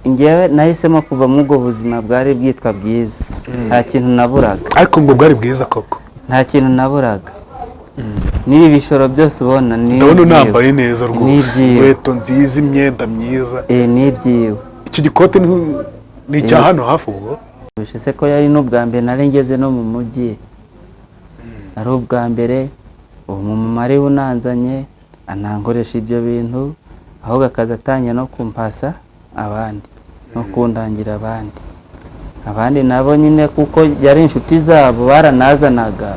ngewe nahisemo kuva mu bwo buzima bwari bwitwa bwiza nta kintu naburaga ariko ngo bwari bwiza koko nta kintu naburaga nibi bishoro byose ubona ni ndabona unambaye neza rwose inkweto nziza imyenda myiza n'ibyiwe iki gikote ni cya hano hafi ubwo bishise ko yari n'ubwa mbere narengeze no mu mujyi ari ubwa mbere umumama ari unanzanye anangoresha ibyo bintu ahubwo akazatangira no kumpasa abandi no kundangira abandi nabo nyine kuko yari inshuti zabo baranazanaga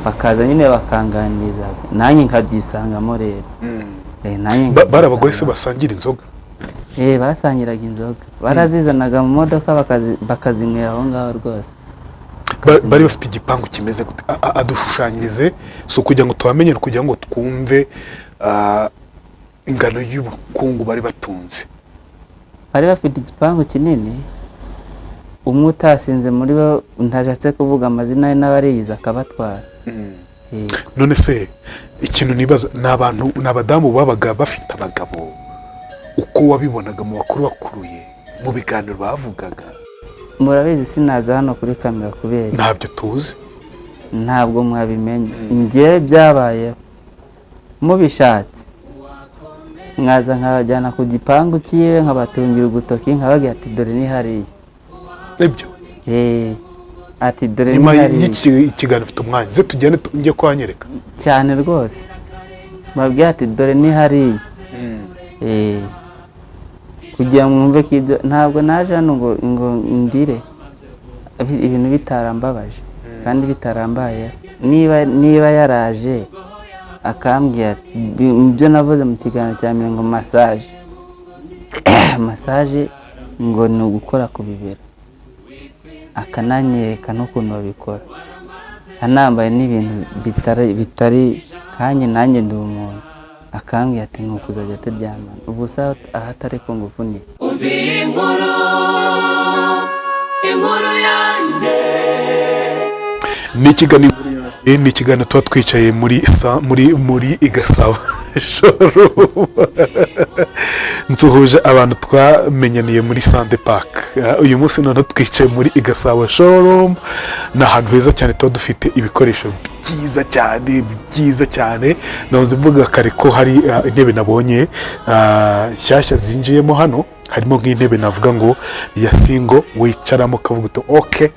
bakaza nyine bakanganiriza nanjye nkabyisangamo rero bari abagore se basangira inzoga basangiraga inzoga barazizanaga mu modoka bakazinywera aho ngaho rwose bari bafite igipangu kimeze gute adushushanyirize so kugira ngo tubamenye kugira ngo twumve ingano y'ubukungu bari batunze bari bafite igipangu kinini umwe utasinze muri bo ntajatse kuvuga amazina ye n'abariyiza akabatwara none se ikintu nibaza n'abadamu babaga bafite abagabo uko wabibonaga mu bakuru bakuruye mu biganiro bavugaga murabizi sinaza hano kuri kamera kubera ntabyo tuzi ntabwo mwabimenya ngewe byabaye mubishatse mwaza nkabajyana ku gipangu cyiwe nkabatungira ugutoki nkababwira ati dore ni hariya nibyo ati dore nyuma y'ikiganiro ufite umwanya ze tugende njye kwanyereka cyane rwose mbabwira ati dore ni hariya kugira ngo mwumve ko ibyo ntabwo naje hano ngo ndire ibintu bitarambabaje kandi bitarambaye niba yaraje akambwira ibyo navuze mu kiganiro cya mbere ngo massage ngo ni ugukora ku bibero akananyereka n'ukuntu babikora anambaye n'ibintu bitari kanye nanjye ndi umuntu akambwira ati nk'ukuzajya turyamana ubu sa ahatari ku ngufu ni inkuru yanjye ni ikiganiro tuba twicaye muri igasabo nsuhuje abantu twamenyaniye muri Sande Park uyu munsi none twicaye muri igasabo showroom ni ahantu heza cyane tuba dufite ibikoresho byiza cyane nahoze mvuga kare ko hari intebe nabonye nshyashya zinjiyemo hano harimo nk'intebe navuga ngo ya singo wicaramo ukavuga uti okay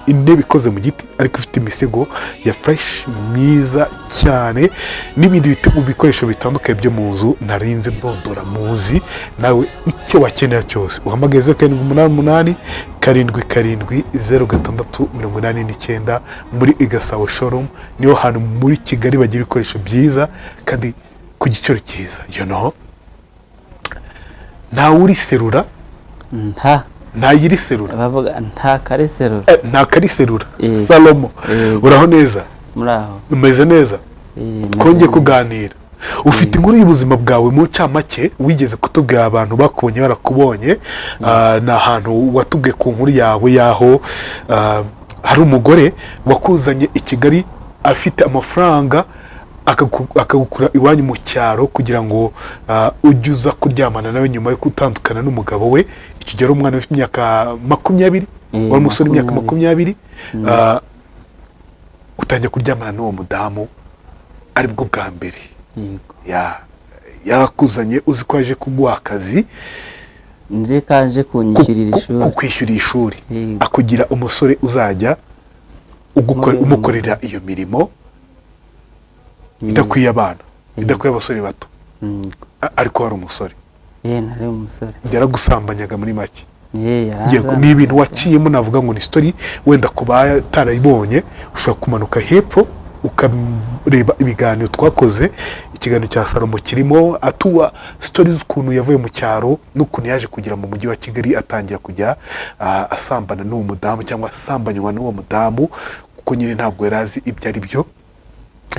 intebe ikoze mu giti ariko ifite imisego ya fresh myiza cyane n'ibindi bikoresho bitandukanye byo mu nzu narinze ndondora muzi nawe icyo wakenera cyose uhamagaze 788 770 muri Igasabo showroom niho hantu muri Kigali bagira ibikoresho byiza kandi ku giciro cyiza nta uri serura nta yiri serura bavuga nta kariserura Salomo uraho neza muraho umeze neza twongeye kuganira ufite inkuru y'ubuzima bwawe mu ncamake wigeze kutubwira abantu bakubonye barakubonye ni ahantu watubwiye ku nkuru yawe yaho hari umugore wakuzanye i Kigali afite amafaranga akagukura iwanyu mu cyaro kugira ngo ujye uza kuryamana nawe nyuma yo gutandukana n'umugabo we ikigero umwana ufite imyaka 20 wari umusore imyaka 20 utangiye kuryamana n'uwo mudamu aribwo bwa mbere yarakuzanye uzi ko aje kuguha akazi nje kaje kwishyurira ishuri akugira umusore uzajya umukorera iyo mirimo idakwiye abana idakwiye abasore bato ariko wari umusore nari umusore yaragusambanyaga muri make yego ni ibintu waciyemo navuga ngo ni story wenda kuba tarayibonye ushobora kumanuka hepfo ukareba ibiganiro twakoze ikiganiro cya Salomo kirimo atuwa stories z'ukuntu yavuye mu cyaro n'ukuntu yaje kugira mu mujyi wa Kigali atangira kujya asambana n'uwo mudamu cyangwa asambanywa n'uwo mudamu kuko nyine ntabwo yarazi ibyo ari byo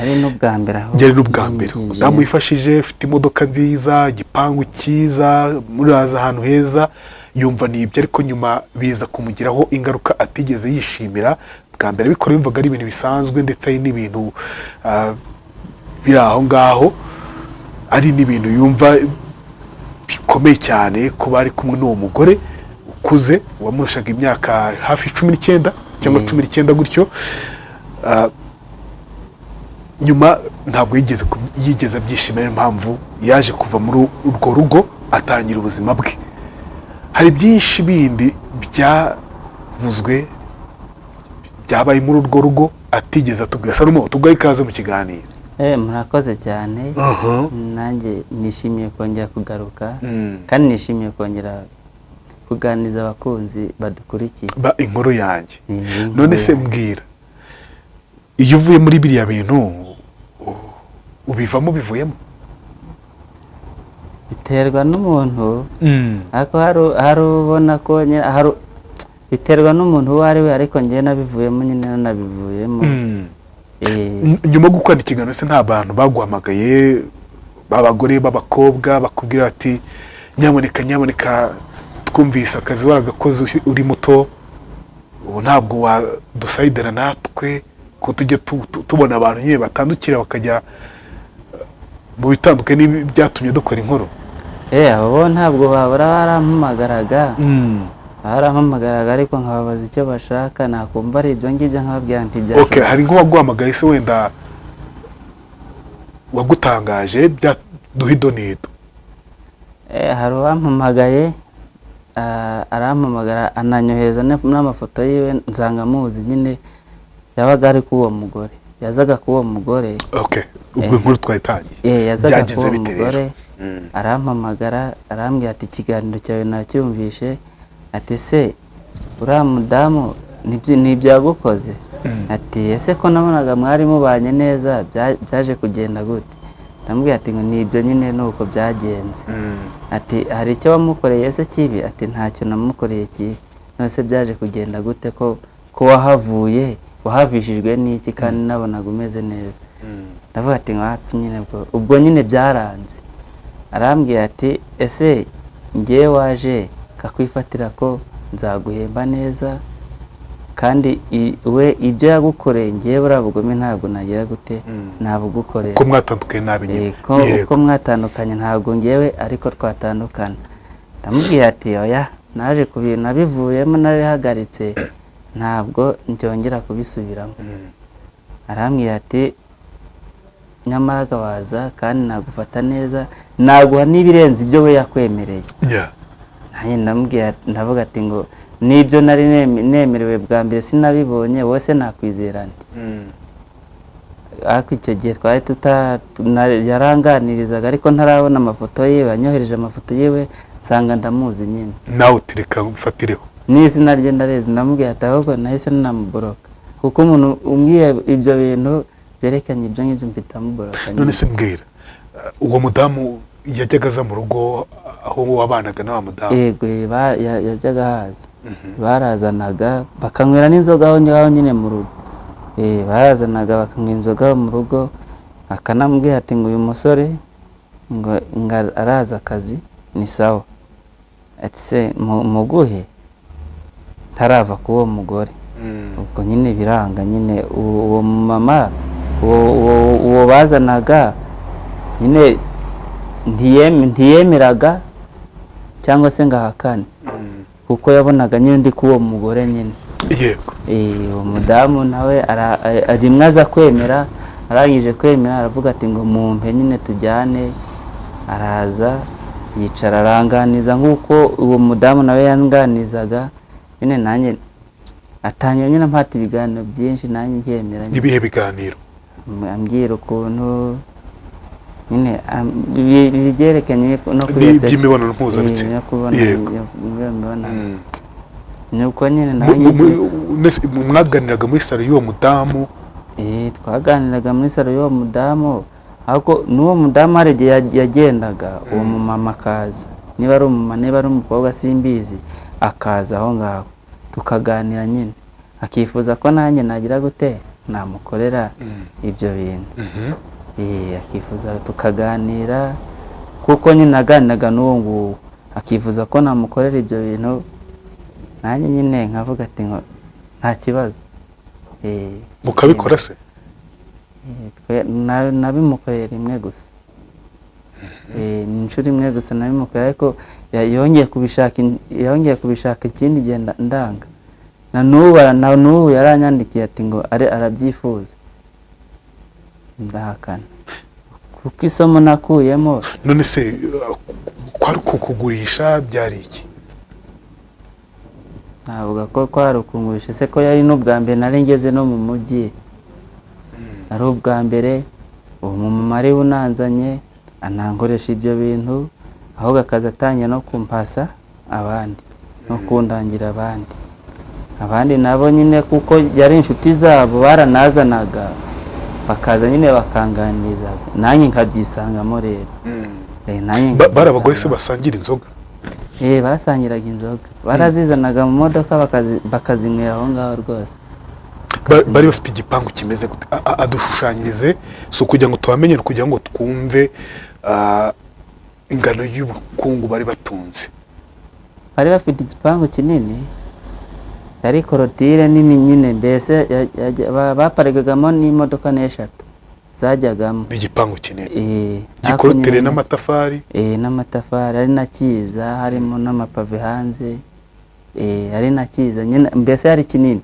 ari n'ubwa mbere aho byari n'ubwa mbere umudamu yifashije ufite imodoka nziza igipangu cyiza muraza ahantu heza yumva ni ibyo ariko nyuma biza kumugiraho ingaruka atigeze yishimira bwa mbere bikora yumvaga ari ibintu bisanzwe ndetse ari n'ibintu biri aho ngaho ari n'ibintu yumva bikomeye cyane kuba ari kumwe n'uwo mugore ukuze wamurushaga imyaka hafi 19 cyangwa 19 gutyo. Nyuma ntabwo yigeze abyishimira, impamvu yaje kuva muri urwo rugo atangira ubuzima bwe. Hari byinshi bindi byavuzwe byabaye muri urwo rugo atigeze atubwira. Salomo, tugaye ikaze mu kiganiro. Murakoze cyane. Nanjye nishimiye kongera kugaruka kandi nishimiye kongera kuganiriza abakunzi badukurikiye inkuru yanjye. None se mbwira, iyo uvuye muri biriya bintu ubivamo bivuyemo? Biterwa n'umuntu, ariko hari ubona ko biterwa n'umuntu uwo ari we, ariko njye nabivuyemo, nyine nabivuyemo. Nyuma yo gukora ikiganiro se nta bantu baguhamagaye b'abagore b'abakobwa bakubwira ati nyamuneka twumvise akazi waragakoze uri muto, ubu ntabwo wadusayidana natwe ko tujye tubona abantu nyine batandukira bakajya mu bitandukanye n'ibyatumye dukora inkuru? Abo ntabwo babura barampamagaraga ariko nkababaza icyo bashaka, nakumva ari ibyo ngibyo nkababwira nti byashoboka. Hari nk'uwaguhamagaye se wenda wagutangaje duhidonido? Hari uwampamagaye arampamagara ananyohereza n'amafoto yiwe, nsanga muzi nyine yabaga ari k'uwo mugore, yazaga k'uwo mugore. Ubwo inkuru twayitangiye yazaga k'uwo mugore. Arampamagara arambwira ati ikiganiro cyawe nacyumvishe, ati se uriya mudamu ntibyagukoze? Ati ese ko nabonaga mwari mubanye neza, byaje kugenda gute? Ndamubwira ati ngo nibyo nyine nuko byagenze. Ati hari icyo wamukoreye se kibi? Ati ntacyo namukoreye kibi. None se byaje kugenda gute ko wahavuye, wahavishijwe n'iki kandi nabonaga umeze neza? Ndavuga ati hapi nyine ubwo nyine byaranze. Arambwira ati ese ngiye waje kakwifatira ko nzaguhemba neza, kandi we ibyo yagukoreye ngiye buriya bugome ntabwo nagira gute nabugukorera. Ko mwatandukanye nabi nyine? Ko mwatandukanye ntabwo ngewe ariko twatandukana. Ndamubwira ati oya, naje ku bintu nabivuyemo narihagaritse, ntabwo ncyongera kubisubiramo. Arambwira ati nyamara waza kandi nagufata neza, naguha n'ibirenze ibyo we yakwemereye. Nanjye ndavuga ati ngo nibyo nari nemerewe bwa mbere sinabibonye, wowe se nakwizera nti? Ariko icyo gihe twari yaranganirizaga ariko ntarabona amafoto ye, yanyohereje amafoto yewe nsanga ndamuzi nyine. Nawe utereka mfatireho n'izina rye ndarezi. Ndamubwira ati ahubwo nahise namuboroka, kuko umuntu umbwiye ibyo bintu byerekanye ibyo ngibyo mpita muboroka. None se mbwira, uwo mudamu yajyaga aza mu rugo aho wabanaga n'wa mudamu? Yego, yajyaga haza. Barazanaga bakanywera n'inzoga aho nyine mu rugo. Barazanaga bakanywa inzoga mu rugo, akanambwira ati ngo uyu musore ngo araza akazi ni sawa. Ati se muguhe ntarava k'uwo mugore. Ubwo nyine biranga nyine. Uwo mama uwo bazanaga nyine ntiyemeraga cyangwa se ngahakane, kuko yabonaga nyine ndi k'uwo mugore nyine. Yego. Uwo mudamu nawe rimwe aza kwemera, arangije kwemera aravuga ati ngo mumpe nyine tujyane. Araza yicara aranganiza nk'uko uwo mudamu nawe yanganizaga nyine. nanjye atangira nyine mpata ibiganiro byinshi nanjye ndyemera. Ibihe biganiro? Ambwira ukuntu nyine byerekanye no kuri sex, by'imibonano mpuzabitsina. nuko nyine nanjye mwaganiraga muri salo y'uwo mudamu? Twaganiraga muri salo y'uwo mudamu, ariko n'uwo mudamu hari igihe yagendaga uwo mumama akaza, niba ari umumama niba ari umukobwa simbizi, akaza aho ngaho tukaganira nyine, akifuza ko nanjye nagira gute namukorera ibyo bintu. Akifuza tukaganira, kuko nyine naganiraga n'uwo nguwo, akifuza ko namukorera ibyo bintu, nanjye nyine nkavuga ati ngo nta kibazo. Mukabikora se? Nabimukoreye rimwe gusa. ni inshuro imwe gusa nabimukoreye, ariko yongeye kubishaka ikindi gihe ndanga, na n'ubu yaranyandikiye ati ngo arabyifuza, ndahakana kuko isomo nakuyemo. none se kwari kukugurisha byari iki? navuga ko kwari ukungurisha se, ko yari n'ubwa mbere nari ngeze no mu mujyi, ari ubwa mbere uwo mumama ari unanzanye anankoresha ibyo bintu, ahubwo akaza atangiye no kumpasa abandi no kundangira abandi nabo nyine, kuko yari inshuti zabo baranazanaga bakaza nyine bakanganiriza, nanjye nkabyisangamo rero. Bari abagore se basangira inzoga? Basangiraga inzoga, barazizanaga mu modoka bakazinywera aho ngaho rwose. Bari bafite igipangu kimeze gute? Adushushanyirize, so kugira ngo tubamenye, kugira ngo twumve ingano y'ubukungu bari batunze. Bari bafite igipangu kinini, yari korotire nini nyine, mbese baparigagamo n'imodoka n'eshatu zajyagamo. Igipangu kinini gikorotire n'amatafari? N'amatafari, ari na cyiza, harimo n'amapave hanze, ari na cyiza nyine, mbese yari kinini,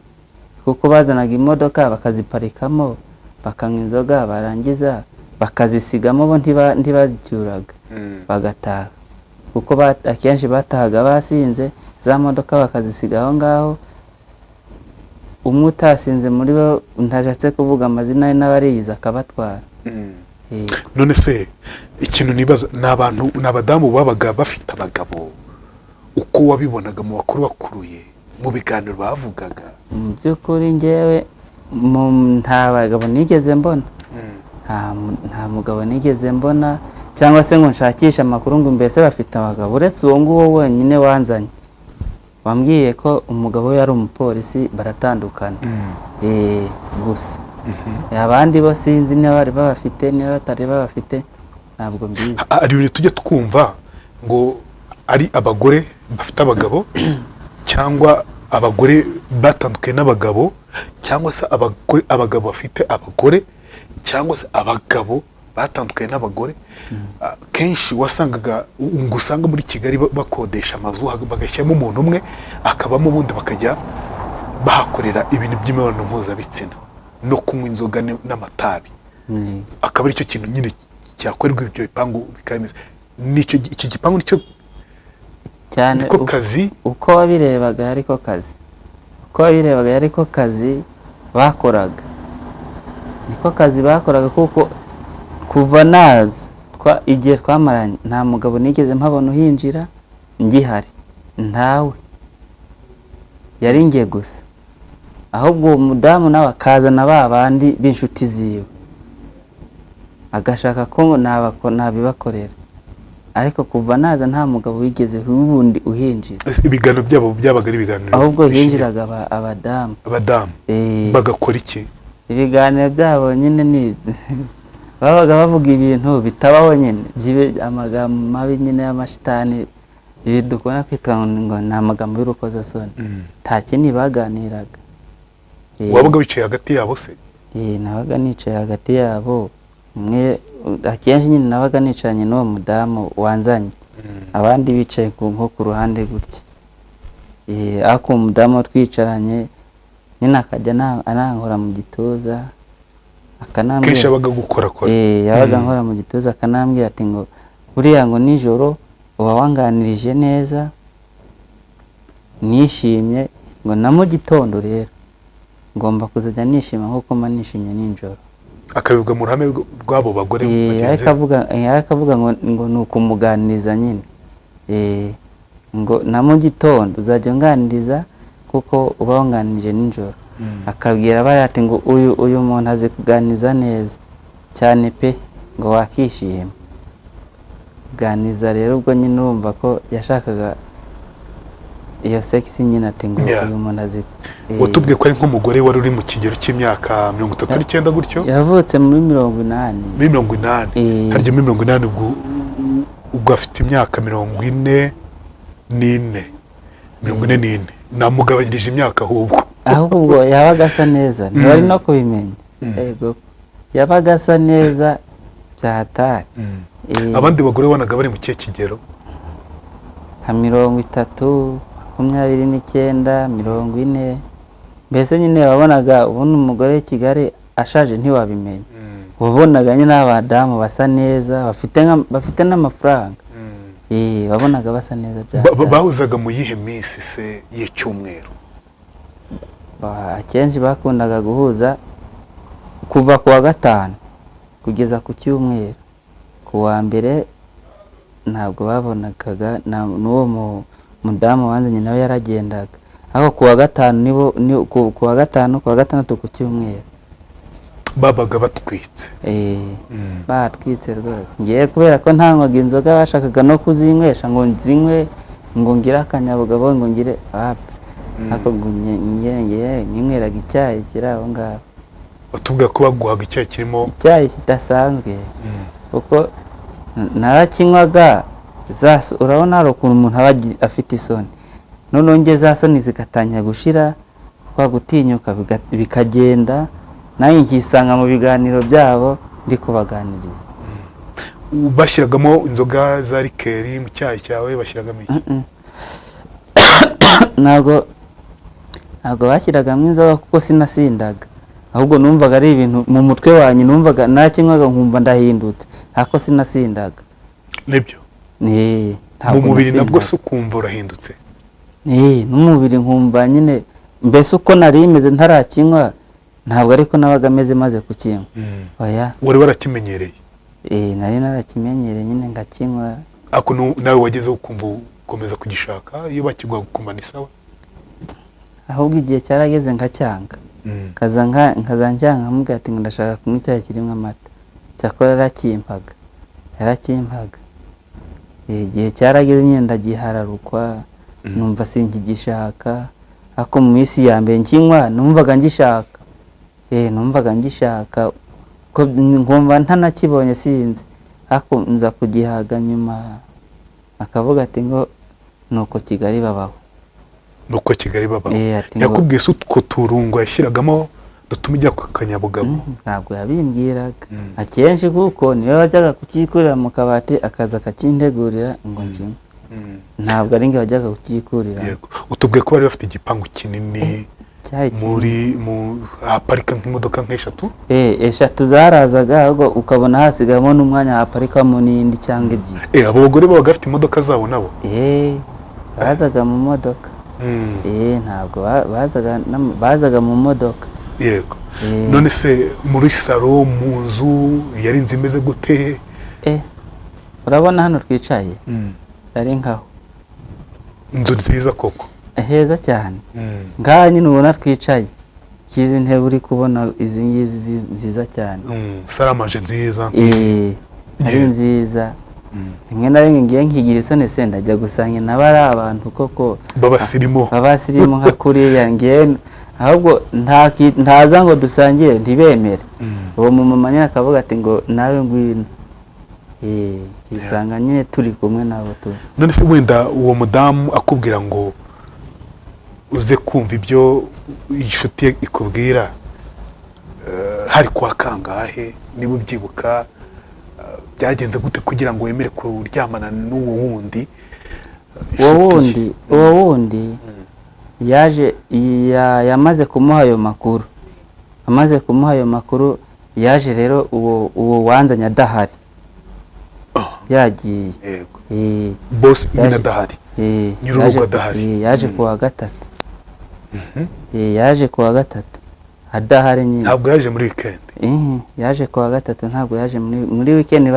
kuko bazanaga imodoka bakaziparikamo bakanywa inzoga, barangiza bakazisigamo, bo ntibazicyuraga bagataha, kuko akenshi batahaga basinze, za modoka bakazisiga aho ngaho. Umwe utasinze muri bo, ntajatse kuvuga amazina ye, n'abariyiza akabatwara. None se ikintu nibaza, n'abadamu babaga bafite abagabo, uko wabibonaga mu bakuru bakuruye mu biganiro bavugaga? Mu by'ukuri njyewe nta bagabo nigeze mbona, nta mugabo nigeze mbona, cyangwa se ngo nshakishe amakuru ngo mbese bafite abagabo, uretse uwo nguwo wenyine wanzanye wambwiye ko umugabo we yari umupolisi, baratandukana. Gusa abandi bo sinzi niba bari babafite niba batari babafite, ntabwo mbizi. Ari ibintu tujye twumva ngo ari abagore bafite abagabo, cyangwa abagore batandukanye n'abagabo, cyangwa se abagabo bafite abagore, cyangwa se abagabo batandukanye n'abagore. Kenshi wasangaga ngo usanga muri Kigali bakodesha amazu, bagashyiramo umuntu umwe akabamo, ubundi bakajya bahakorera ibintu by'imibonano mpuzabitsina no kunywa inzoga n'amatabi. Akaba ari cyo kintu nyine cyakorerwa ibyo bipangu bikameze. Icyo gipangu nicyo cyane, niko kazi. Uko wabirebaga yariko kazi, bakoraga, niko kazi bakoraga, kuko kuva naza igihe twamaranye nta mugabo nigeze mpabona uhinjira ngihari, ntawe, yari ngiye gusa. Ahubwo uwo mudamu nawe akazana babandi b'inshuti ziwe, agashaka ko nabibakorera, ariko kuva naza nta mugabo wigeze ubundi uhinjira. Ibiganiro byabo byabaga ari ibiganiro, ahubwo hinjiraga abadamu. Bagakora iki? Ibiganiro byabo nyine nizi babaga bavuga ibintu bitabaho nyine, amagambo mabi nyine y'amashitani, ibi dukunda kwitwa ngo ni amagambo y'urukozasoni, nta kindi baganiraga. Wabaga wicaye hagati yabo se? Nabaga nicaye hagati yabo, akenshi nyine nabaga nicaranye n'uwo mudamu wanzanye, abandi bicaye nko ku ruhande gutya. Ako umudamu twicaranye nyine akajya anankora mu gituza, akanambwira kenshi abaga gukora. Yabaga nkora mu gituza, akanambwira ati ngo buriya ngo nijoro uba wanganirije neza, nishimye, ngo na mu gitondo rero ngomba kuzajya nishima nk'uko mba nishimye nijoro. Akabivuga mu ruhame rw'abo bagore akavuga ngo ni ukumuganiriza nyine, ngo na mu gitondo uzajya unganiriza kuko uba wanganirije nijoro. Akabwira bayati ngo uyu muntu azi kuganiriza neza cyane pe, ngo wakishima. Ganiza rero ubwo nyine urumva ko yashakaga iyo sexy nyine, ati ngo uyu muntu azi. Watubwiye ko ari nk'umugore wari uri mu kigero cy'imyaka 39 gutyo? Yavutse muri 80. Muri 80? Harya muri 80 ubwo afite imyaka 44. 44 namugabanyirije imyaka ahubwo yabaga asa neza, ntibari no kubimenya. Yego yabaga asa neza byahatari. abandi bagore wanaga bari mu kihe kigero? nka 30, 29, 40. Mbese nyine wabonaga ubundi umugore w'i Kigali ashaje ntiwabimenya. Wabonaga nyine abadamu basa neza bafite n'amafaranga. Wabonaga basa neza bahuzaga mu yihe minsi se y'icyumweru? Akenshi bakundaga guhuza kuva ku wa gatanu kugeza ku cyumweru. Ku wa mbere ntabwo babonakaga n'uwo mudamu wanzanye nawe yaragendaga, aho ku wa gatanu ku wa gatandatu ku cyumweru babaga batwitse. batwitse rwose. Ngiye kubera ko ntanywaga inzoga bashakaga no kuzinywesha ngo nzinywe ngo ngire akanyabugabo ngo ngire ako ninyweraga icyayi kiri aho ngaho. Batubwira ko baguhaga icyayi kirimo icyayi kidasanzwe kuko narakinywaga urabona hari ukuntu umuntu aba afite isoni, noneho nge za soni zigatangira gushira kwa gutinyuka bikagenda, nanjye nkisanga mu biganiro byabo ndi kubaganiriza. Bashyiragamo inzoga za rikeri mu cyayi cyawe? Bashyiragamo iki? ntabwo bashyiragamo inzoga kuko sinasindaga, ahubwo numvaga ari ibintu mu mutwe wanjye, numvaga nakinywaga nkumva ndahindutse ariko sinasindaga. Nibyo mu mubiri nabwo se ukumva urahindutse? n'umubiri nkumva nyine mbese uko nari imeze ntarakinywa ntabwo ariko nabaga meze maze kukinywa. wari warakimenyereye? nari narakimenyereye nyine ngakinywa. Ako nawe wagezeho ukumva ukomeza kugishaka? Iyo bakiguha ukumva ni sawa? Ahubwo igihe cyarageze ngacyanga, kaza njyanga nkamubwira ati ngo ndashaka kunywa icyayi kirimo amata. Cyakora yarakimpaga. Igihe cyarageze nyine ndagihararukwa, numva sinkigishaka. Ako mu minsi ya mbere nkinywa numvaga ngishaka. Numvaga ngishaka ko ngomba ntanakibonye sinzi, ako nza kugihaga nyuma akavuga ati ngo nuko Kigali babaho. Nuko Kigali babaho. Yakubwiye se utwo turungo yashyiragamo dutuma ujya ku kanyabugabo? Ntabwo yabimbwiraga akenshi kuko niwe wajyaga kukikurira mu kabati akaza akakintegurira ngo nkinywe. Ntabwo ari nge wajyaga kukikurira. Utubwiye ko bari bafite igipangu kinini haparika nk'imodoka nk'eshatu? Eshatu zarazaga, ahubwo ukabona hasigamo n'umwanya haparikamo n'indi cyangwa ebyiri. Abo bagore babaga bafite imodoka zabo nabo? bazaga mu modoka. Ntabwo bazaga mu modoka. Yego. None se muri salo, mu nzu yari inzu imeze gute? Urabona hano twicaye ari nkaho inzu nziza koko? Heza cyane. Ngaha nyine ubona twicaye, izi ntebe uri kubona izi ngizi nziza cyane. Saramaje nziza? Ari nziza. Rimwe na rimwe ngiye nkigira isoni se ndajya gusanga n'abari abantu koko babasirimu nka kuriya ngiye, ahubwo ntaza ngo dusangire ntibemere. Uwo mumama nyine akavuga ati ngo nawe ngwino. Kisanga nyine turi kumwe nabo tu. None se wenda uwo mudamu akubwira ngo uze kumva ibyo inshuti ikubwira, hari kwa kangahe niba ubyibuka? Byagenze gute kugira ngo wemere kuryamana n'uwo wundi? Uwo wundi yaje yamaze kumuha ayo makuru. Amaze kumuha ayo makuru yaje rero uwo wanzanye adahari. Yagiye. Boss nyine adahari? Nyir'urugo adahari? Yaje ku wa gatatu. Yaje ku wa gatatu adahari nyine. Ntabwo yaje muri weekend? Yaje ku wa gatatu, ntabwo yaje muri weekend.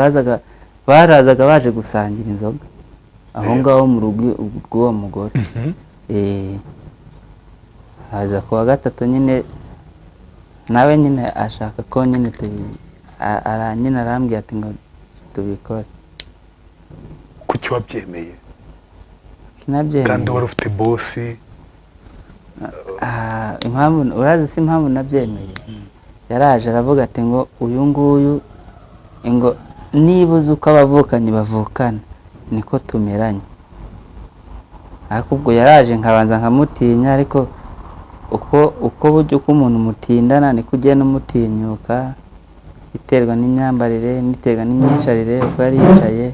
Barazaga baje gusangira inzoga aho ngaho mu rugo rw'uwo mugore. Haza ku wa gatatu nyine nawe nyine ashaka ko nyine nyine arambwira ati ngo tubikore. Kuki wabyemeye? Sinabyemeye. Kandi wari ufite bosi? Impamvu urazi si impamvu nabyemeye. Yaraje aravuga ati ngo uyu nguyu ngo nibuze uko abavukanye bavukana niko tumeranye. Ariko ubwo yaraje nkabanza nkamutinya, ariko uko buryo uko umuntu mutindana niko ugenda umutinyuka. biterwa n'imyambarire biterwa n'imyicarire uko yari yicaye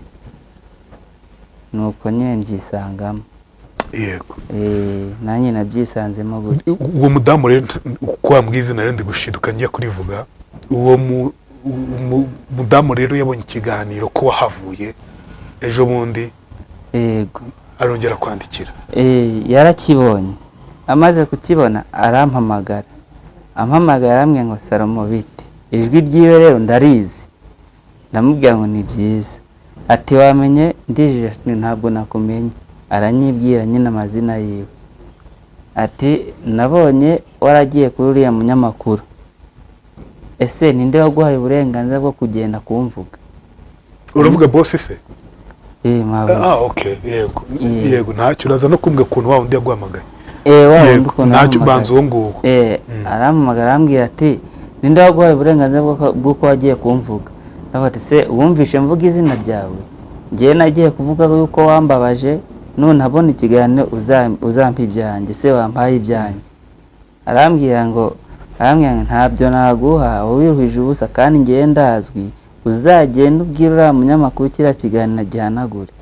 nuko nyine nzisangamo. yego nanjye nabyisanzemo gutyo. uwo mudamu rero uko wambwiye izina rero ndi gushiduka njya kurivuga, uwo mudamu rero yabonye ikiganiro ko wahavuye ejo bundi, yego arongera kwandikira. yarakibonye, amaze kukibona arampamagara aramubwira ngo Salomo bite, ijwi ryiwe rero ndarizi, ndamubwira ngo ni byiza, ati wamenye ndijije, ntabwo nakumenye, aranyibwira nyine amazina yiwe, ati nabonye waragiye kuri uriya munyamakuru, ese ninde waguhaye uburenganzira bwo kugenda kumvuga? Uravuga boss se? Okay, yego ntacyo, uraza no kumbwa kuntu wa undi yaguhamagaye. Ntacyo banza uwo nguwo. Arampamagara arambwira ati ninde waguhaye uburenganzira bw'uko wagiye kumvuga? Ati se wumvishe mvuga izina ryawe? Ngiye nagiye kuvuga yuko wambabaje, none abona ikiganiro uzampa ibyanjye, se wampaye ibyanjye? Arambwira ngo ntabyo naguha, wiruhije ubusa, kandi ngiye ndazwi, uzagenda ubwira uriya munyamakuru kiriya kiganiro gihanagure.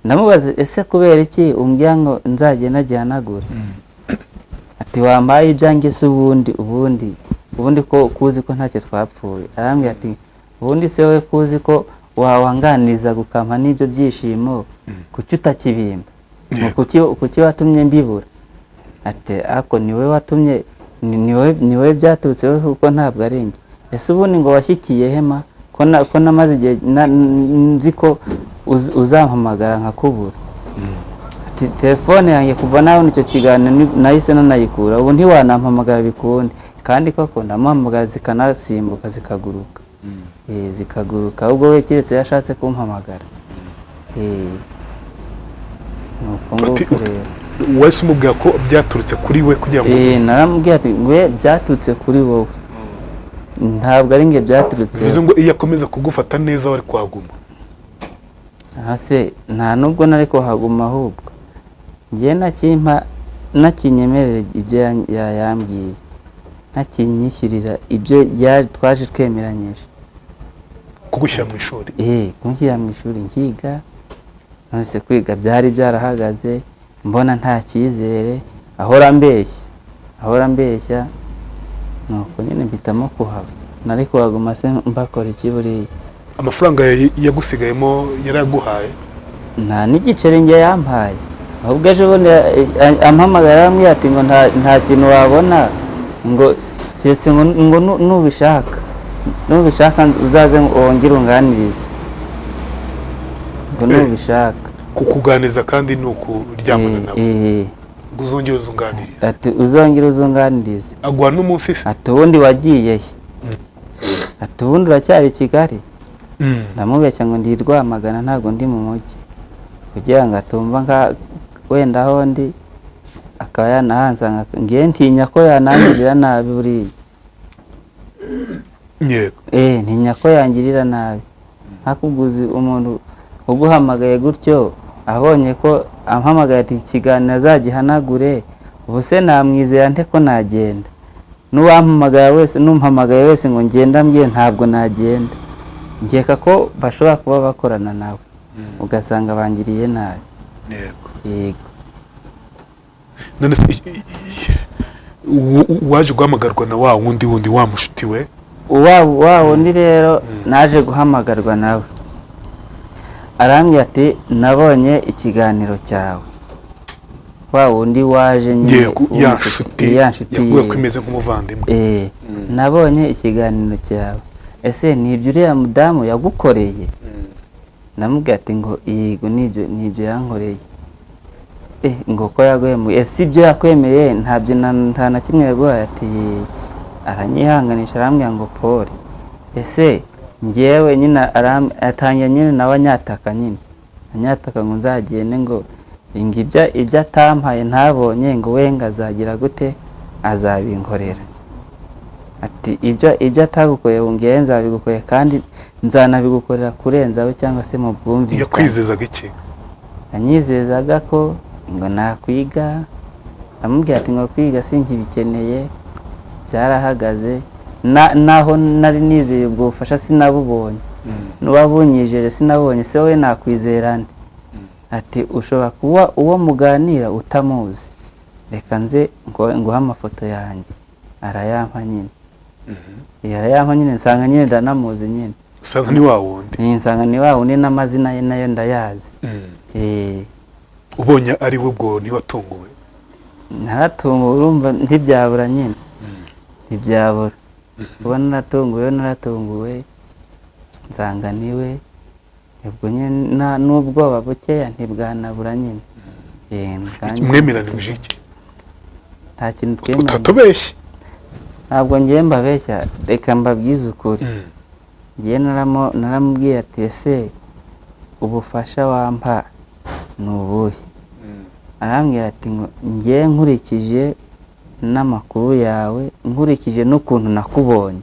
Ndamubaza ese kubera iki umbwira ngo nzagenda gihanagure? Ati wampaye ibyanjye se ubundi ko kuzi ko ntacyo twapfuye? Arambwira ati ubundi se wowe kuzi ko wawanganiza gukampa n'ibyo byishimo, kuki utakibimba? Kuki watumye mbibura? Ati ako niwe watumye, niwe byaturutseho kuko ntabwo ari njye. Ese ubundi ngo washyikiye hema ko namaze igihe nzi ko uzampamagara nkakubura? Ati telefone yanjye kuva nawe nicyo kiganiro nahise nanayikura, ubu ntiwanampamagara bikundi, kandi koko ndamuhamagara zikanasimbuka zikaguruka. Zikaguruka, ubwo we kiretse yashatse kumpamagara. Nuko nguko rero wese umubwira ko byaturutse kuri we kugira ngo naramubwira ati we byaturutse kuri wowe, ntabwo ari nge byaturutse. Bivuze ngo iyo akomeza kugufata neza wari kwaguma? Se nta nubwo nari kuhaguma, ahubwo ngiye nakinyemerera ibyo yambwiye, nakinyishyurira ibyo twaje twemeranyije. Kugushyira mu ishuri? Kunshyira mu ishuri nkiga, nonese kwiga byari byarahagaze, mbona nta cyizere, ahora mbeshya, nuko nyine mpitamo kuhava. Nari kuhaguma se mbakora iki buriya? Amafaranga yagusigayemo yaraguhaye? Nta n'igiceri nge yampaye, ahubwo ejo bundi ampamagara arambwira ati ngo nta kintu wabona, ngo keretse ngo nubishaka uzaze wongere unganirize, ngo nubishaka. Kukuganiza kandi ni ukuryamana nawe? Uzongere uzunganirize? Ati uzongere uzunganirize. Aguha n'umunsi se? Ati ubundi wagiye he? Ati ubundi uracyari i Kigali? Ndamubeshya ngo ndi Rwamagana, ntabwo ndi mu mujyi, kugira ngo atumva wenda aho ndi akaba yanahansanga, ngiye ntinya ko yanangirira nabi buriya. Yego. Ntinya ko yangirira nabi. Hakuguzi umuntu uguhamagaye gutyo, abonye ko ampamagaye ati ikiganiro azagihanagure, ubu se namwizera nte ko nagenda? N'umpamagaye wese ngo ngenda mbwiye ntabwo nagenda. Ngeka ko bashobora kuba bakorana nawe, ugasanga bangiriye nabi. Yego. None waje guhamagarwa na wa wundi wa mushuti we? Wa wundi rero naje guhamagarwa nawe, arambwira ati nabonye ikiganiro cyawe. Wa wundi waje nyine ya nshuti yavuga ko imeze nk'umuvandimwe. Nabonye ikiganiro cyawe, ese nibyo uriya mudamu yagukoreye? Ndamubwira ati ngo yego nibyo yankoreye. Ngo ko yaguhemuye? Ese ibyo yakwemeye nta na kimwe yaguhaye? Ati aranyihanganisha, arambwira ngo Paul, ese ngewe nyine atangiye nyine nawe anyataka ngo nzagende, ngo ibyo atampaye ntabonye, ngo we ngazagira gute, azabinkorera. Ati ibyo atagukoreye ngewe nzabigukorera, kandi nzanabigukorera kurenzawe cyangwa se mu bwumvikane. Yakwizezaga iki? Yanyizezaga ko ngo nakwiga. Amubwira ati ngo kwiga sinkibikeneye, byarahagaze, naho nari nizeye ubwo bufasha sinabubonye n'uwabunyijeje sinabonye se we nakwizera nde ati ushobora kuba uwo muganira utamuzi reka nze nguha amafoto yanjye arayampa nyine arayampa nyine nsanga nyine ndanamuzi nyine usanga ni wa wundi nsanga ni wa wundi n'amazina ye nayo ndayazi ubonye ari we ubwo ni watunguwe naratunguwe urumva ntibyabura nyine ntibyabura uba naratunguwe nsanga niwe ubwo nyine n'ubwoba bukeya ntibwanabura nyine mwemeranije iki nta kintu twemeranya utatubeshye ntabwo ngiye mbabeshya reka mbabwize ukuri ngiye naramubwiye ati ese ubufasha wampa ni ubuhe arambwira ati ngo ngiye nkurikije n'amakuru yawe nkurikije n'ukuntu nakubonye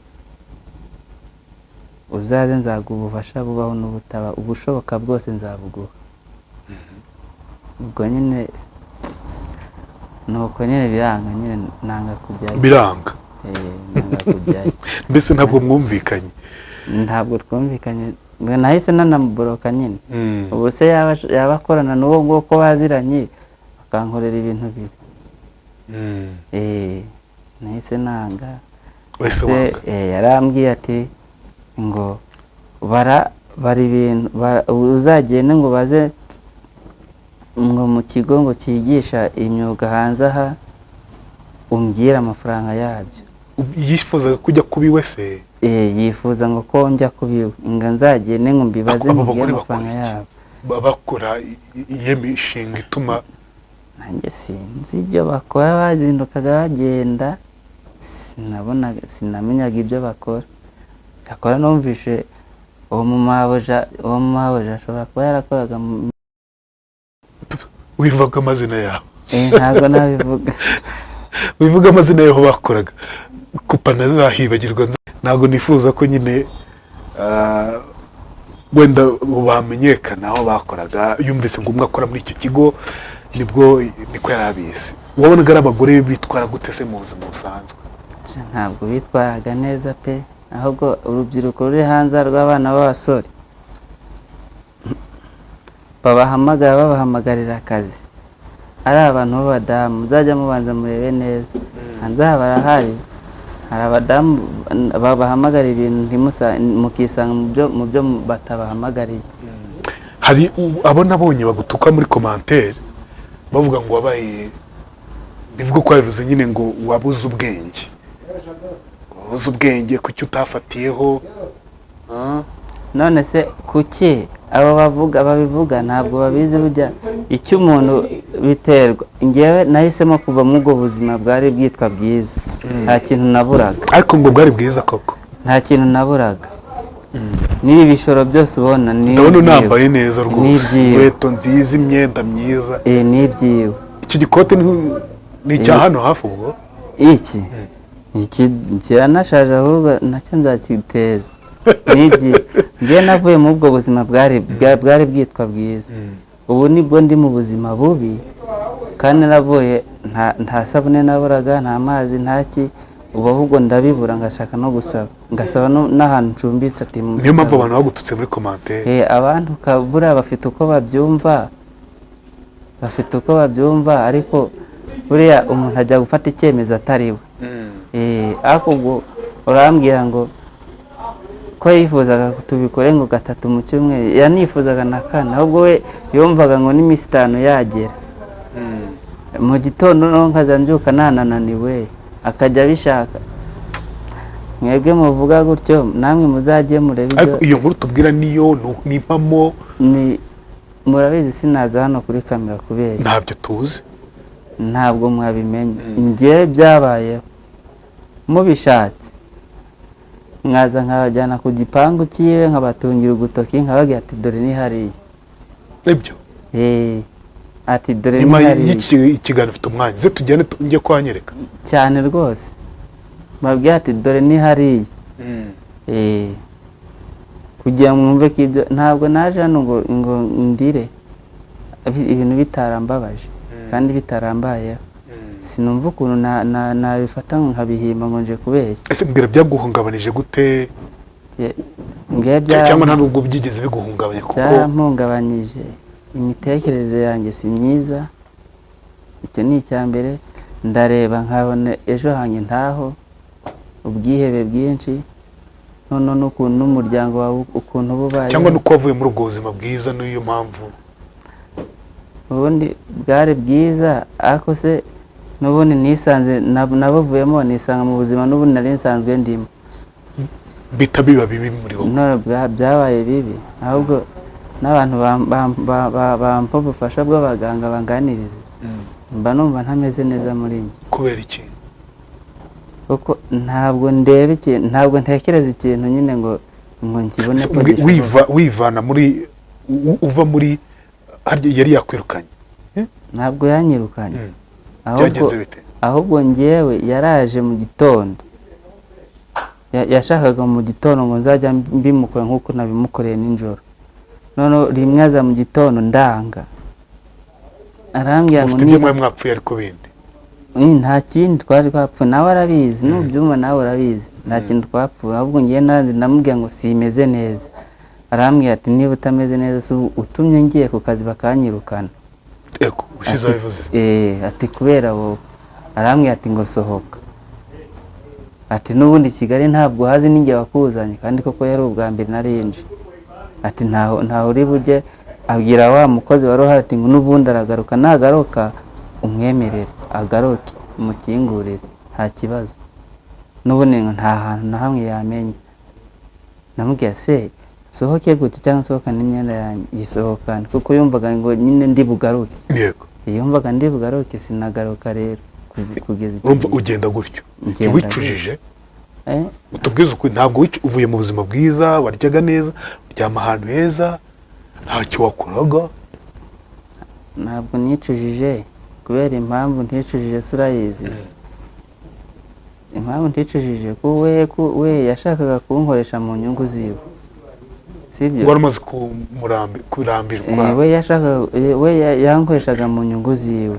uzaze nzaguha ubufasha bubaho n'ubutaba ubushoboka bwose nzabuguha ubwo nyine nuko nyine biranga nyine nanga kujyayo biranga nanga kujyayo mbese ntabwo mwumvikanye ntabwo twumvikanye nahise nanamuboroka nyine ubu se yaba akorana n'uwo nguwo ko baziranye bakankorera ibintu bibi nahise nanga yarambwiye ati ngo bari ibintu uzagende ngo baze ngo mu kigo ngo cyigisha imyuga hanze aha umbwire amafaranga yabyo yifuzaga kujya kubiwe se yifuza ngo ko njya kubiwe ngo nzagende ngo mbibaze mbwire amafaranga yabo bakora iyo mishinga ituma nanjye sinzi ibyo bakora bazindukaga bagenda sinamenyaga ibyo bakora cyakora numvishe uwo mumabuja ashobora kuba yarakoraga wivuga amazina yawe ntabwo nabivuga wivuga amazina yaho bakoraga kupa ntazahibagirwa ntabwo nifuza ko nyine wenda bamenyekana aho bakoraga yumvise ngo umwe akora muri icyo kigo niko yari abizi wabonaga ari abagore bitwara gute se mu buzima busanzwe ntabwo bitwaraga neza pe ahubwo urubyiruko ruri hanze rw'abana b'abasore babahamagarira akazi ari abantu b'abadamu muzajya mubanza murebe neza hanze aha barahari hari abadamu babahamagara ibintu mukisanga mu byo batabahamagariye hari abo nabonye bagutuka muri komantere bavuga ngo wabaye bivuga ko wabivuze nyine ngo wabuze ubwenge kuki utafatiyeho none se kuki abo babivuga ntabwo babizi burya icyo umuntu biterwa ngewe nahisemo kuva muri ubwo buzima bwari bwitwa bwiza nta kintu naburaga ariko ngo bwari bwiza koko nta kintu naburaga n'ibi bishoro byose ubona ndabona unambaye neza rwose inkweto nziza imyenda myiza n'ibyiwe iki gikote ni icya hano hafi ubwo iki kiranashaje ahubwo nacyo nzakiteza n'ibyiwe ngewe navuye muri ubwo buzima bwari bwitwa bwiza ubu nibwo ndi mu buzima bubi kandi navuye nta sabune naburaga nta mazi ntaki ubu ahubwo ndabibura ngashaka no ngasaba n'ahantu ncumbitse ati niyo mpamvu abantu bagututse muri komantere abantu buriya bafite uko babyumva ariko buriya umuntu ajya gufata icyemezo atari we ariko ubwo urambwira ngo ko yifuzaga tubikore ngo 3 mu cyumweru yanifuzaga na 4 ahubwo we yumvaga ngo n'iminsi 5 yagera mu gitondo nkaza mbyuka nananiwe akajya bishaka mwebwe muvuga gutyo namwe muzajye murebe ibyo iyo nkuru tubwira niyo nipamo murabizi sinaza hano kuri kamera kubeshya ntabyo tuzi ntabwo mwabimenye ngiye byabayeho mubishatse mwaza nkabajyana ku gipangu cyiwe nkabatungira ugutoki nkababwira ati dore ni hariya ibyo ati dore ni hariya nyuma ikiganiro ufite umwanya ze tugende njye kwanyereka cyane rwose babwira ati dore ni hariya kugira ngo mwumve ko ibyo ntabwo naje hano ngo ndire ibintu bitarambabaje kandi bitarambayeho sinumva ukuntu nabifata nkabihimba ngo nje kubeshya. ese mbwira byaguhungabanije gute cyangwa nta nubwo byigeze biguhungabanya kuko byampungabanyije imitekerereze yanjye si myiza. Icyo ni icya mbere. Ndareba nkabona ejo hanjye ntaho, ubwihebe bwinshi, none n'ukuntu n'umuryango wawe ukuntu bubaye, cyangwa nuko wavuye muri ubwo buzima bwiza niyo mpamvu. ubundi bwari bwiza ariko se n'ubundi nisanze nabuvuyemo nisanga mu buzima n'ubundi nari nsanzwe ndimo. Bita biba bibi muri wowe? None byabaye bibi, ahubwo n'abantu bampa ubufasha bw'abaganga banganiriza mba numva ntameze neza muri njye. Kubera iki? Kuko ntabwo ndeba ikintu, ntabwo ntekereza ikintu nyine ngo nkibone ko wivana muri uva muri yari yakwirukanye? Ntabwo yanyirukanye. Byagenze bite? Ahubwo njyewe yaraje mu gitondo, yashakaga mu gitondo ngo nzajya mbimukora nk'uko nabimukoreye nijoro. None rimwe aza mu gitondo ndanga, arambwira ngo niba mwapfuye ariko bindi nta kindi twari twapfuye, nawe arabizi, nubyumva nawe urabizi, nta kintu twapfuye. Ahubwo ngiye nanze ndamubwira ngo simeze neza. Arambwira ati niba utameze neza utumye ngiye ku kazi bakanyirukana. Ego ushize abivuze? Ati kubera wowe. Arambwira ati ngo sohoka, ati n'ubundi Kigali ntabwo hazi ninjye wakuzanye, kandi koko yari ubwa mbere narinje. Ati ntaho uri bujye. Abwira wa mukozi wari uhari ati ngo n'ubundi aragaruka, nagaruka umwemerere agaruke umukingurire nta kibazo, n'ubundi nta hantu na hamwe yamenya. Namubwiye se sohoke gute cyangwa sohokana imyenda yanjye? Yisohokana kuko yumvaga ngo nyine ndi bugaruke. Yego yumvaga ndi bugaruke, sinagaruka rero kugeza iki. Urumva ugenda gutyo wicujije? Utubwiza uko ntabwo uvuye mu buzima bwiza, waryaga neza, uryama ahantu heza, ntacyo wakoraga? Ntabwo nicujije kubera impamvu nticujije surayizi. Impamvu nticujije ko we yashakaga kunkoresha mu nyungu ziwe, sibyo? Wari umaze kurambirwa? We yankoreshaga mu nyungu ziwe.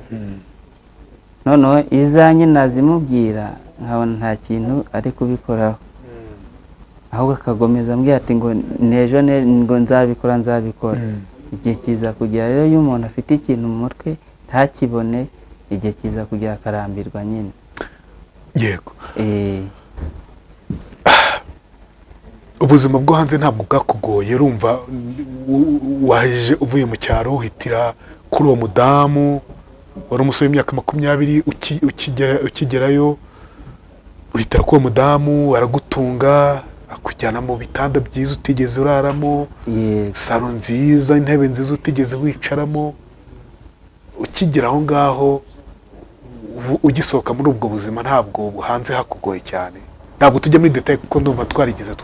Noneho izanye nazimubwira nkabona nta kintu ari kubikoraho, ahubwo akagomeza ambwira ati ngo nejo ngo nzabikora. Igihe kiza kugera rero iyo umuntu afite ikintu mu mutwe ntakibone, igihe kiza kugera akarambirwa nyine. Yego. Ubuzima bwo hanze ntabwo bwakugoye? Urumva waje uvuye mu cyaro uhitira kuri uwo mudamu, wari umusore w'imyaka 20, ukigerayo uhitira kuri uwo mudamu, aragutunga, akujyana mu bitanda byiza utigeze uraramo, salo nziza, intebe nziza utigeze wicaramo. Ukigera aho ngaho ugisohoka muri ubwo buzima ntabwo hanze hakugoye cyane? Ntabwo tujya muri detail kuko ndumva twarigeze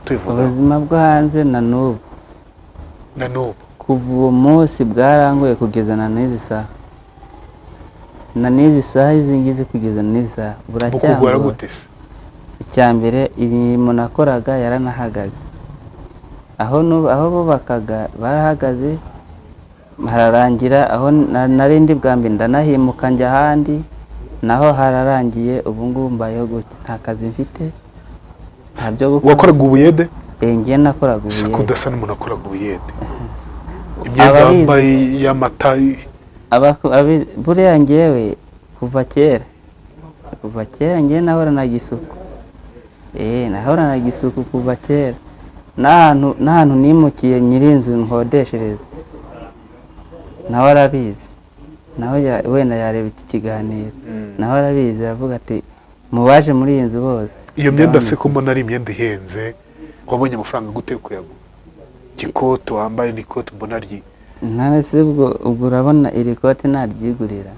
tubivuga. Ubuzima bwo hanze na n'ubu kuva uwo munsi bwarangoye kugeza na n'izi saha izi ngizi kugeza n'izi saha buracyangora. Icya mbere imirimo nakoraga yaranahagaze, aho bubakaga barahagaze hararangira, aho narindi bwa mbere ndanahimuka njya ahandi naho hararangiye. Ubu ngubu mbayeho gutya, nta kazi mfite, nta byo gukora. Wakoraga ubuyede? Ngiye nakoraga ubuyede. Kudasa n'umuntu akoraga ubuyede, imyenda yambaye y'amata. Buriya ngewe kuva kera ngewe nahoranaga isuku. Nahoranaga isuku kuva kera. N'ahantu nimukiye nyirinzu nkodeshereza nawe arabizi, nawe wenda yareba iki kiganiro, nawe arabizi, aravuga ati mubaje muri iyi nzu bose. Iyo myenda se ko mbona ari imyenda ihenze, wabonye amafaranga gute yo kuyagura? Ikoti wambaye n'ikoti mbona ari nawe se ubwo urabona iri kote naryigurira?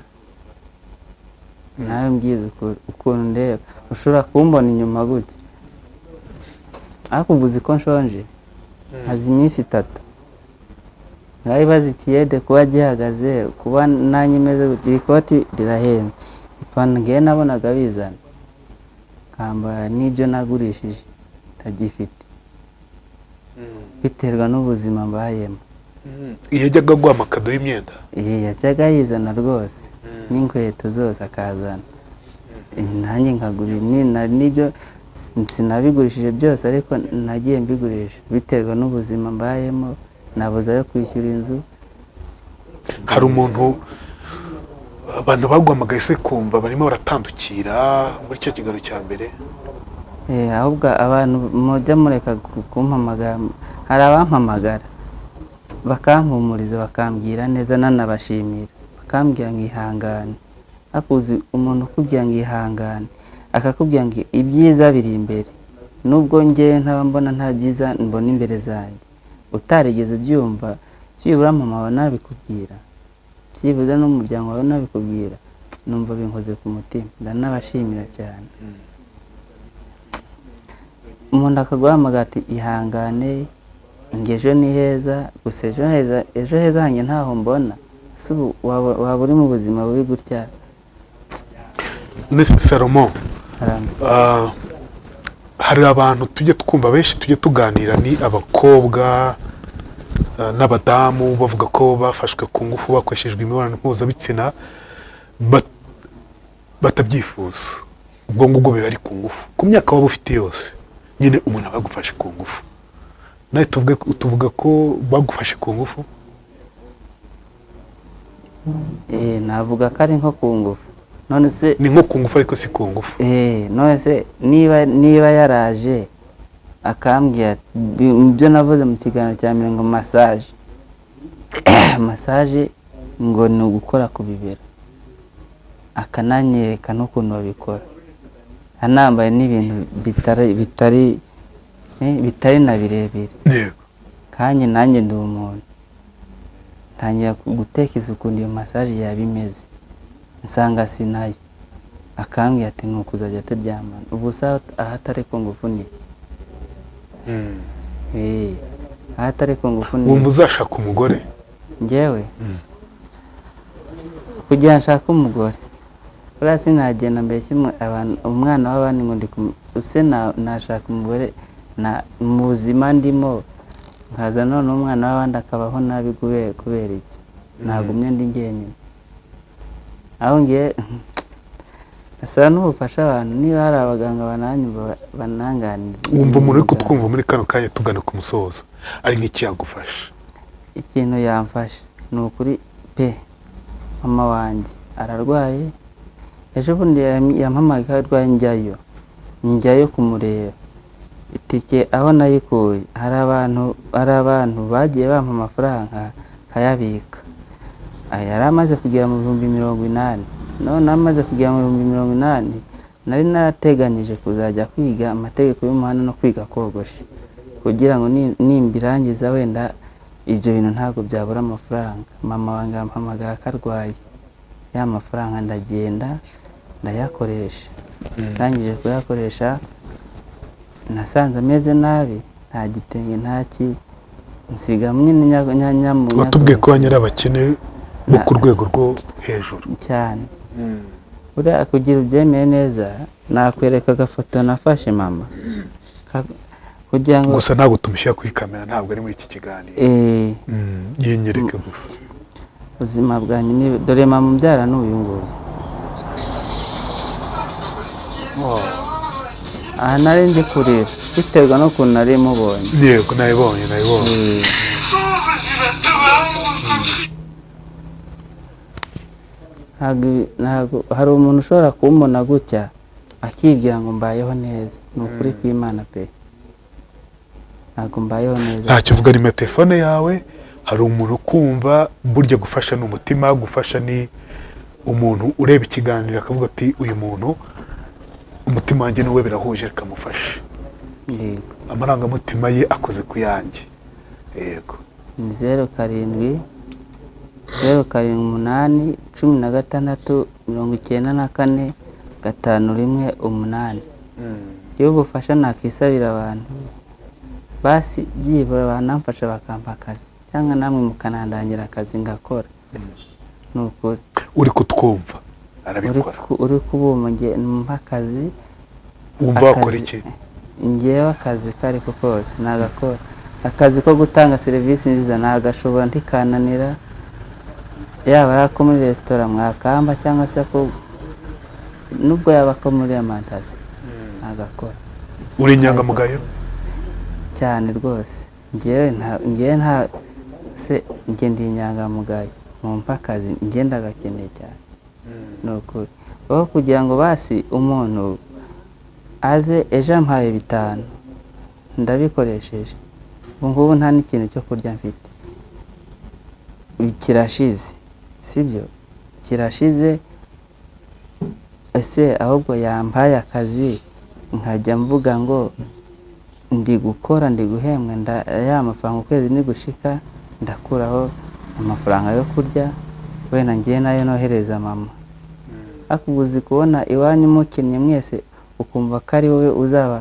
Nawe mbyize ukuntu ndeba, ushobora kumbona inyuma gutya ariko ubuzi ko nshonje hazi iminsi 3. Naibaza ikiyede kuba gihagaze, kuba nanyimeze gutya. Ikoti rirahenze, ipantaro ngiye nabonaga bizana kambara n'ibyo nagurishije tagifite, biterwa n'ubuzima mbayemo. Yajyaga guha amakado y'imyenda? Yajyaga yizana rwose. n'inkweto zose akazana. Nanjye nkagura n'ibyo sinabigurishije byose, ariko nagiye mbigurisha biterwa n'ubuzima mbayemo, nabuze ayo kwishyura inzu. Hari umuntu abantu baguhamagaye se kumva barimo baratandukira muri cyo kiganiro cya mbere? Ahubwo abantu mujya mureka kumpamagara, hari abampamagara bakampumuriza bakambwira neza, nanabashimira bakambwira ngo ihangane. Akuzi umuntu ukubwira ngo ihangane, akakubwira ngo ibyiza biri imbere, nubwo njye ntaba mbona nta byiza mbona imbere zanjye, utarigeze byumva, byibura mama wawe nabikubwira, byibura n'umuryango wawe nabikubwira, numva binkoze ku mutima. Ndanabashimira cyane. Umuntu akaguhamagara ati ihangane, ingejo ni heza, gusa ejo heza hanjye ntaho mbona. Waba uri mu buzima bubi gutya? Nese Salomo, hari abantu tujye twumva benshi tujye tuganira, ni abakobwa n'abadamu bavuga ko bafashwe ku ngufu bakoreshejwe imibonano mpuzabitsina batabyifuza. Ubwo ngubwo biba ari ku ngufu. Ku myaka waba ufite yose, nyine umuntu aba yagufashe ku ngufu. Nawe tuvuga ko bagufashe ku ngufu? Navuga ko ari nko ku ngufu. None se ni nko ku ngufu ariko si ku ngufu. None se niba yaraje akambwira ibyo navuze mu kiganiro cya mbere ngo massage ngo ni ugukora ku bibero, akananyereka n'ukuntu babikora, anambaye n'ibintu bitari na birebire. Kandi nanjye ndi umuntu, ntangira gutekereza ukuntu iyo massage yaba imeze, nsanga sinayo. Akambwira ati nuko uzajya turyamana. Ubu se ahatari ku ngufu ni ahatari ku ngufu ni. Wumva uzashaka umugore? Njyewe kugira nshaka umugore, buriya sinagenda mbeshya umwana w'abandi ngo use nashaka umugore mu buzima ndimo, nkaza none umwana w'abandi akabaho nabi kubera iki? Nagumye ndi njyenyine. Aho ngiye asaba n'ubufasha abantu, niba hari abaganga bananyumva bananganiza. Wumva umuntu uri kutwumva muri kano kanya tugana ku musozo, ari nk'iki yagufasha? Ikintu yamfasha ni ukuri pe, mama wanjye ararwaye. Ejo bundi yampamagaye arwaye, njyayo kumureba. Itike aho nayikuye, hari abantu bagiye bampa amafaranga nkayabika. Yari amaze kugera mu 80,000. None amaze kugera mu 80,000, nari narateganyije kuzajya kwiga amategeko y'umuhanda no kwiga kogosha, kugira ngo nimbirangiza wenda ibyo bintu ntabwo byabura amafaranga. Mama wanjye ampamagara ko arwaye, ya mafaranga ndagenda ndayakoresha. Ndangije kuyakoresha, nasanze ameze nabi, nta gitenge ntaki, nsiga nyine nyamu. Watubwiye ko wanyara abakene bo ku rwego rwo hejuru cyane. Uriya kugira ubyemeye neza, nakwereka agafoto nafashe mama, kugira ngo gusa ntabwo tumushyira kuri kamera, ntabwo ari muri iki kiganiro. Yenyereke gusa ubuzima bwanjye ni dore mama umbyara n'uyu nguyu. Aha nari ndi kurira biterwa n'ukuntu nari mubonye. Yego, nayibonye. Ntabwo hari umuntu ushobora kumbona gutya akibwira ngo mbayeho neza. Ni ukuri kw'Imana pe, ntabwo mbayeho neza. Ntacyo uvuga, ni telefone yawe. Hari umuntu kumva burya gufasha ni umutima, gufasha ni umuntu ureba ikiganiro akavuga ati uyu muntu umutima wanjye niwe birahuje, rikamufasha. Yego, amarangamutima ye akoze ku yanjye. Yego, 07 078 16 94 518. Iyo ubufasha nakisabira abantu, basi byibura banamfasha bakampa akazi, cyangwa namwe mukanandangira akazi ngakora. Ni ukuri uri kutwumva arabikora, uri kubuma nge mpa akazi. Wumva wakora iki? Ngewe akazi kari ko kose nagakora. Akazi ko gutanga serivisi nziza nagashobora ntikananira. yaba ari ako muri resitora mwakamba cyangwa se ko nubwo yaba ko muri amantasi agakora. uri inyangamugayo cyane rwose. Njye ndi inyangamugayo mu mpakazi njye ndagakeneye cyane. Ni ukuri aho kugira ngo basi umuntu aze ejo ampaye 5 ndabikoresheje, ubu ngubu nta n'ikintu cyo kurya mfite, kirashize, sibyo kirashize. Ese ahubwo yampaye akazi nkajya mvuga ngo ndi gukora ndi guhembwa ya mafaranga ukwezi ni gushika ndakuraho amafaranga yo kurya wenda ngiye nayo nohereza mama. Akuguzi kubona iwanyu mukinnye mwese ukumva ko ari wowe uzaba